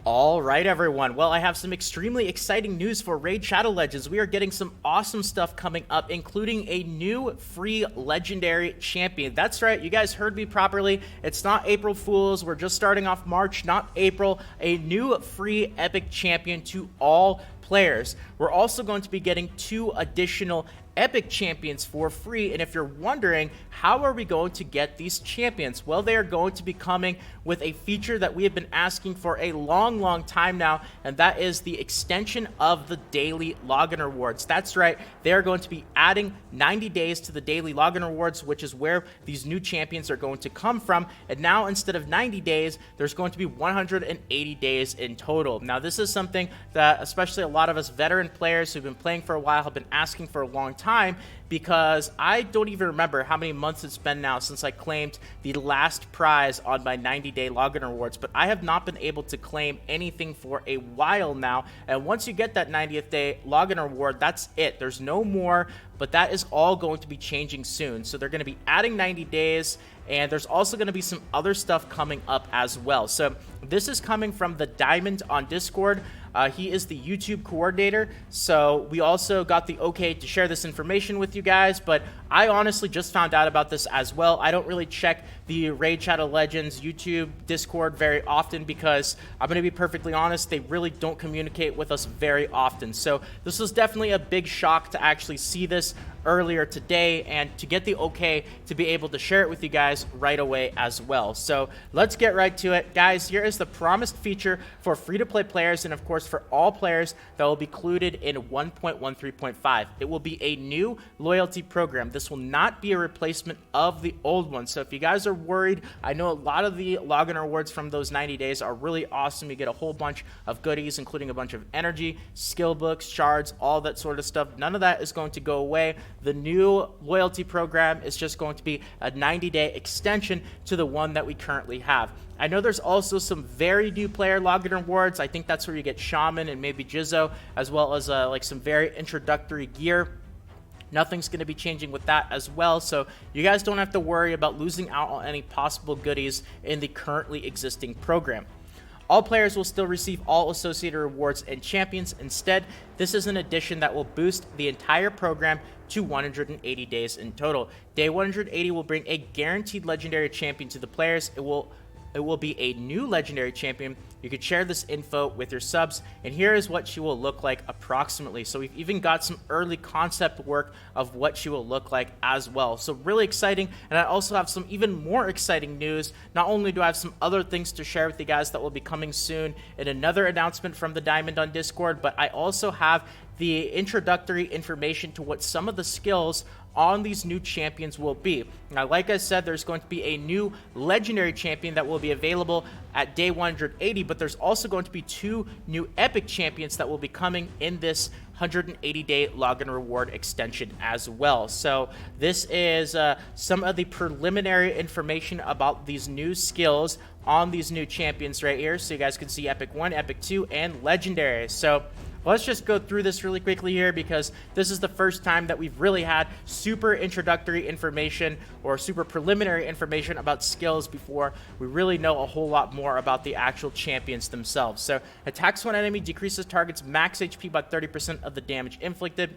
All right, everyone. Well, I have some extremely exciting news for Raid Shadow Legends. We are getting some awesome stuff coming up, including a new free legendary champion. That's right, you guys heard me properly. It's not April Fools. We're just starting off March, not April. A new free epic champion to all players. We're also going to be getting 2 additional epic champions for free. And if you're wondering, how are we going to get these champions? Well, they are going to be coming with a feature that we have been asking for a long time now, and that is the extension of the daily login rewards. That's right, they are going to be adding 90 days to the daily login rewards, which is where these new champions are going to come from. And now, instead of 90 days, there's going to be 180 days in total. Now, this is something that especially a lot of us veteran players who've been playing for a while have been asking for a long time, because I don't even remember how many months it's been now since I claimed the last prize on my 90-day login rewards, but I have not been able to claim anything for a while now. And once you get that 90th day login reward, that's it. There's no more, but that is all going to be changing soon. So they're going to be adding 90 days, and there's also going to be some other stuff coming up as well. So this is coming from the Diamond on Discord. He is the YouTube coordinator, so we also got the okay to share this information with you guys, but I honestly just found out about this as well. I don't really check the Raid Shadow Legends YouTube Discord very often because, I'm going to be perfectly honest, they really don't communicate with us very often. So this was definitely a big shock to actually see this earlier today and to get the okay to be able to share it with you guys right away as well. So let's get right to it. Guys, here is the promised feature for free-to-play players and of course for all players that will be included in 1.13.5. It will be a new loyalty program. This will not be a replacement of the old one. So if you guys are worried, I know a lot of the login rewards from those 90 days are really awesome. You get a whole bunch of goodies, including a bunch of energy, skill books, shards, all that sort of stuff. None of that is going to go away. The new loyalty program is just going to be a 90-day extension to the one that we currently have. I know there's also some very new player login rewards. I think that's where you get Shaman and maybe Jizzo, as well as like some very introductory gear. Nothing's going to be changing with that as well, so you guys don't have to worry about losing out on any possible goodies in the currently existing program. All players will still receive all associated rewards and champions. Instead, this is an addition that will boost the entire program to 180 days in total. Day 180 will bring a guaranteed legendary champion to the players. It will be a new legendary champion. You could share this info with your subs, and here is what she will look like approximately. So we've even got some early concept work of what she will look like as well. So really exciting, and I also have some even more exciting news. Not only do I have some other things to share with you guys that will be coming soon in another announcement from the Diamond on Discord, but I also have the introductory information to what some of the skills on these new champions will be. Now, like I said, there's going to be a new legendary champion that will be available at day 180, but there's also going to be 2 new epic champions that will be coming in this 180-day login reward extension as well. So this is some of the preliminary information about these new skills on these new champions right here. So you guys can see Epic 1, Epic 2, and Legendary. So let's just go through this really quickly here, because this is the first time that we've really had super introductory information or super preliminary information about skills before we really know a whole lot more about the actual champions themselves. So attacks one enemy, decreases target's max HP by 30% of the damage inflicted.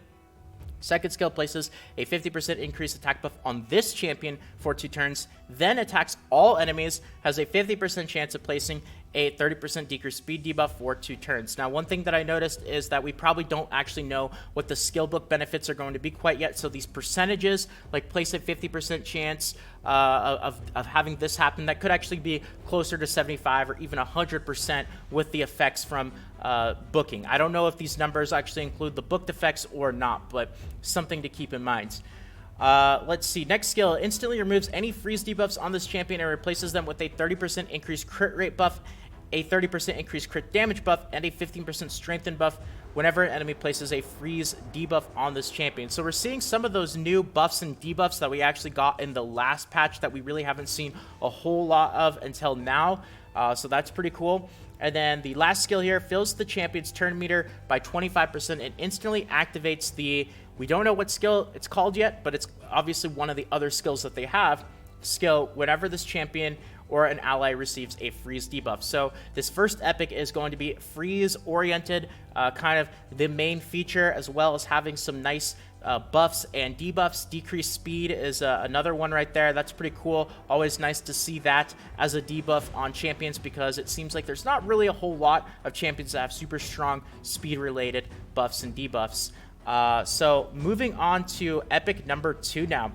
Second skill places a 50% increased attack buff on this champion for 2 turns, then attacks all enemies, has a 50% chance of placing a 30% decreased speed debuff for 2 turns. Now, one thing that I noticed is that we probably don't actually know what the skill book benefits are going to be quite yet, so these percentages, like place a 50% chance of having this happen, that could actually be closer to 75 or even 100% with the effects from booking. I don't know if these numbers actually include the booked effects or not, but something to keep in mind. Let's see. Next skill instantly removes any freeze debuffs on this champion and replaces them with a 30% increased crit rate buff, a 30% increased crit damage buff, and a 15% strengthen buff whenever an enemy places a freeze debuff on this champion. So we're seeing some of those new buffs and debuffs that we actually got in the last patch that we really haven't seen a whole lot of until now. So that's pretty cool. And then the last skill here fills the champion's turn meter by 25% and instantly activates the, we don't know what skill it's called yet, but it's obviously one of the other skills that they have, skill whenever this champion or an ally receives a freeze debuff. So this first epic is going to be freeze oriented, kind of the main feature, as well as having some nice buffs and debuffs. Decreased speed is another one right there. That's pretty cool. Always nice to see that as a debuff on champions, because it seems like there's not really a whole lot of champions that have super strong speed related buffs and debuffs. So moving on to epic number 2 now.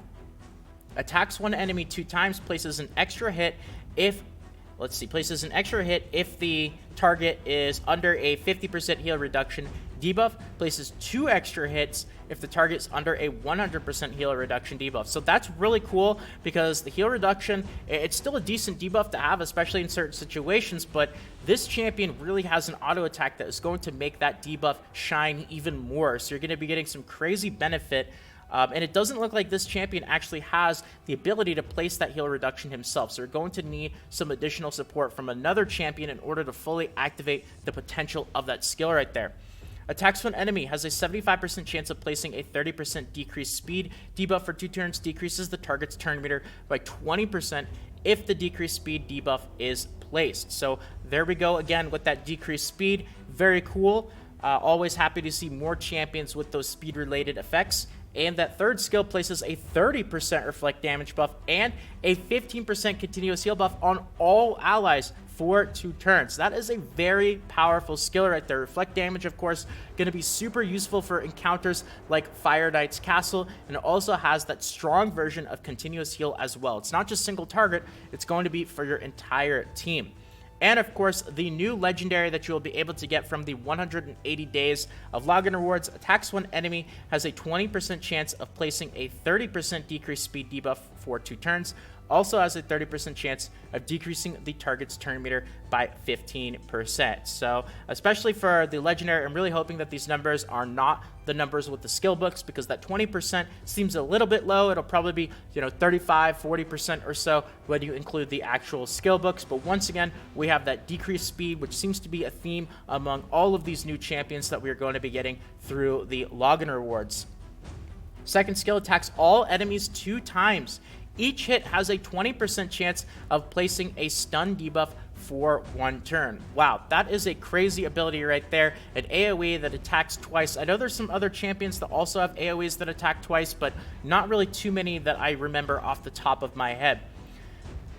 Attacks one enemy 2 times, places an extra hit if places an extra hit if the target is under a 50% heal reduction debuff, places 2 extra hits if the target's under a 100% heal reduction debuff. So that's really cool, because the heal reduction, it's still a decent debuff to have, especially in certain situations, but this champion really has an auto attack that is going to make that debuff shine even more. So you're going to be getting some crazy benefit. And it doesn't look like this champion actually has the ability to place that heal reduction himself. So you're going to need some additional support from another champion in order to fully activate the potential of that skill right there. Attacks when enemy has a 75% chance of placing a 30% decreased speed debuff for 2 turns, decreases the target's turn meter by 20% if the decreased speed debuff is placed. So there we go again with that decreased speed. Very cool. Always happy to see more champions with those speed related effects. And that third skill places a 30% reflect damage buff and a 15% continuous heal buff on all allies for 2 turns. That is a very powerful skill right there. Reflect damage, of course, going to be super useful for encounters like Fire Knight's Castle, and it also has that strong version of continuous heal as well. It's not just single target, it's going to be for your entire team. And of course, the new legendary that you will be able to get from the 180 days of login rewards. Attacks one enemy has a 20% chance of placing a 30% decreased speed debuff for 2 turns. Also has a 30% chance of decreasing the target's turn meter by 15%. So especially for the legendary, I'm really hoping that these numbers are not the numbers with the skill books, because that 20% seems a little bit low. It'll probably be, 35, 40% or so when you include the actual skill books. But once again, we have that decreased speed, which seems to be a theme among all of these new champions that we are going to be getting through the login rewards. Second skill attacks all enemies 2 times. Each hit has a 20% chance of placing a stun debuff for 1 turn. Wow, that is a crazy ability right there. An AoE that attacks twice. I know there's some other champions that also have AoEs that attack twice, but not really too many that I remember off the top of my head.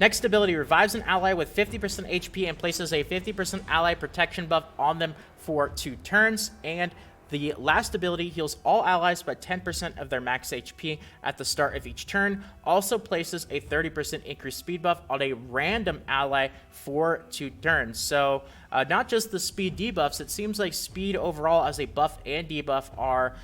Next ability, revives an ally with 50% HP and places a 50% ally protection buff on them for 2 turns. And the last ability heals all allies by 10% of their max HP at the start of each turn. Also places a 30% increased speed buff on a random ally for 2 turns. So not just the speed debuffs, it seems like speed overall as a buff and debuff are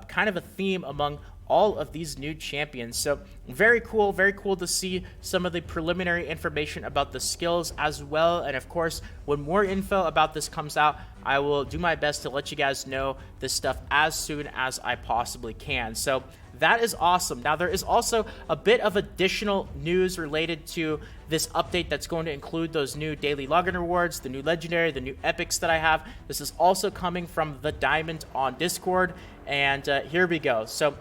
kind of a theme among all of these new champions. So very cool to see some of the preliminary information about the skills as well. And of course, when more info about this comes out, I will do my best to let you guys know this stuff as soon as I possibly can. So that is awesome. Now, there is also a bit of additional news related to this update that's going to include those new daily login rewards, the new legendary, the new epics that I have. This is also coming from the Diamond on Discord. And here we go. So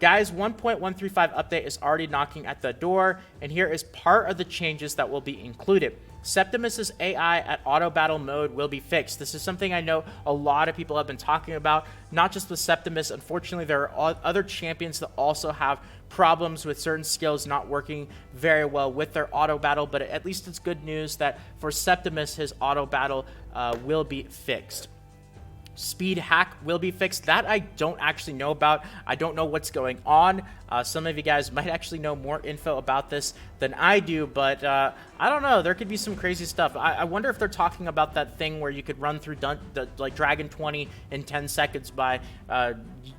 guys, 1.135 update is already knocking at the door, and here is part of the changes that will be included. Septimus's AI at auto battle mode will be fixed. This is something I know a lot of people have been talking about, not just with Septimus. Unfortunately, there are other champions that also have problems with certain skills not working very well with their auto battle, but at least it's good news that for Septimus, his auto battle will be fixed. Speed hack will be fixed. That I don't actually know about. I don't know what's going on. Some of you guys might actually know more info about this than I do, but I don't know. There could be some crazy stuff. I wonder if they're talking about that thing where you could run through like Dragon 20 in 10 seconds by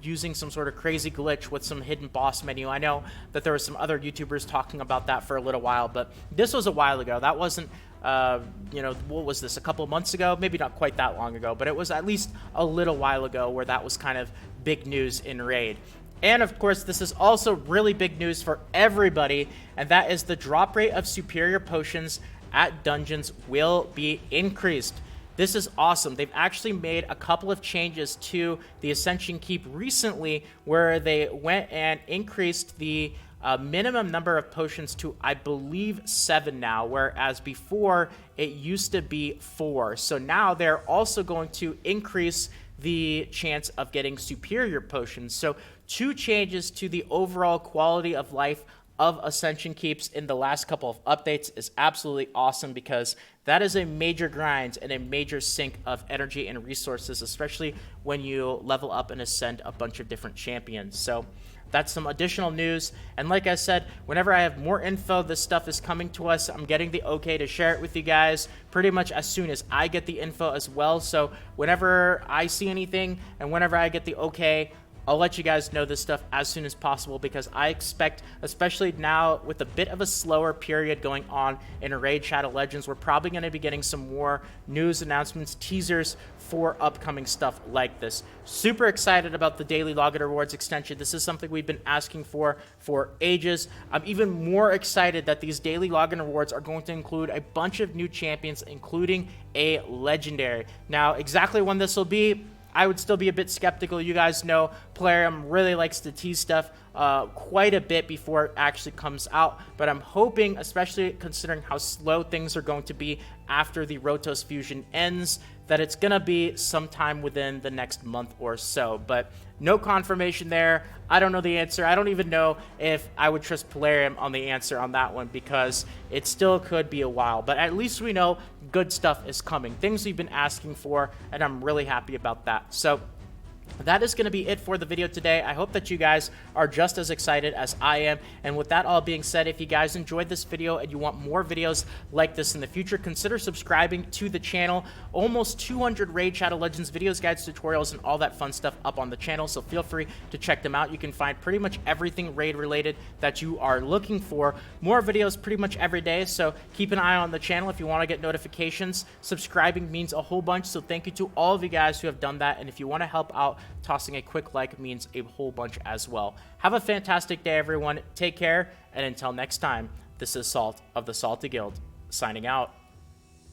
using some sort of crazy glitch with some hidden boss menu. I know that there were some other YouTubers talking about that for a little while, but this was a while ago. That wasn't what was this, a couple months ago? Maybe not quite that long ago, but it was at least a little while ago where that was kind of big news in Raid. And of course, this is also really big news for everybody, and that is the drop rate of superior potions at dungeons will be increased. This is awesome. They've actually made a couple of changes to the Ascension Keep recently, where they went and increased the minimum number of potions to, I believe, 7 now, whereas before it used to be 4. So now they're also going to increase the chance of getting superior potions. So 2 changes to the overall quality of life of Ascension Keeps in the last couple of updates is absolutely awesome, because that is a major grind and a major sink of energy and resources, especially when you level up and ascend a bunch of different champions. So that's some additional news. And like I said, whenever I have more info, this stuff is coming to us. I'm getting the okay to share it with you guys pretty much as soon as I get the info as well. So whenever I see anything and whenever I get the okay, I'll let you guys know this stuff as soon as possible, because I expect, especially now with a bit of a slower period going on in Raid Shadow Legends, we're probably going to be getting some more news announcements, teasers for upcoming stuff like this. Super excited about the Daily Login Rewards extension. This is something we've been asking for ages. I'm even more excited that these Daily Login Rewards are going to include a bunch of new champions, including a legendary. Now, exactly when this will be, I would still be a bit skeptical. You guys know Plarium really likes to tease stuff quite a bit before it actually comes out, but I'm hoping, especially considering how slow things are going to be after the Rotos fusion ends, that it's going to be sometime within the next month or so. But no confirmation there. I don't know the answer. I don't even know if I would trust Plarium on the answer on that one, because it still could be a while. But at least we know good stuff is coming, things we've been asking for, and I'm really happy about that. So that is going to be it for the video today. I hope that you guys are just as excited as I am. And with that all being said, if you guys enjoyed this video and you want more videos like this in the future, consider subscribing to the channel. Almost 200 Raid Shadow Legends videos, guides, tutorials, and all that fun stuff up on the channel, so feel free to check them out. You can find pretty much everything Raid related that you are looking for. More videos pretty much every day, so keep an eye on the channel if you want to get notifications. Subscribing means a whole bunch, so thank you to all of you guys who have done that. And if you want to help out, tossing a quick like means a whole bunch as well. Have a fantastic day, everyone. Take care, and until next time, this is Salt of the Salty Guild, signing out.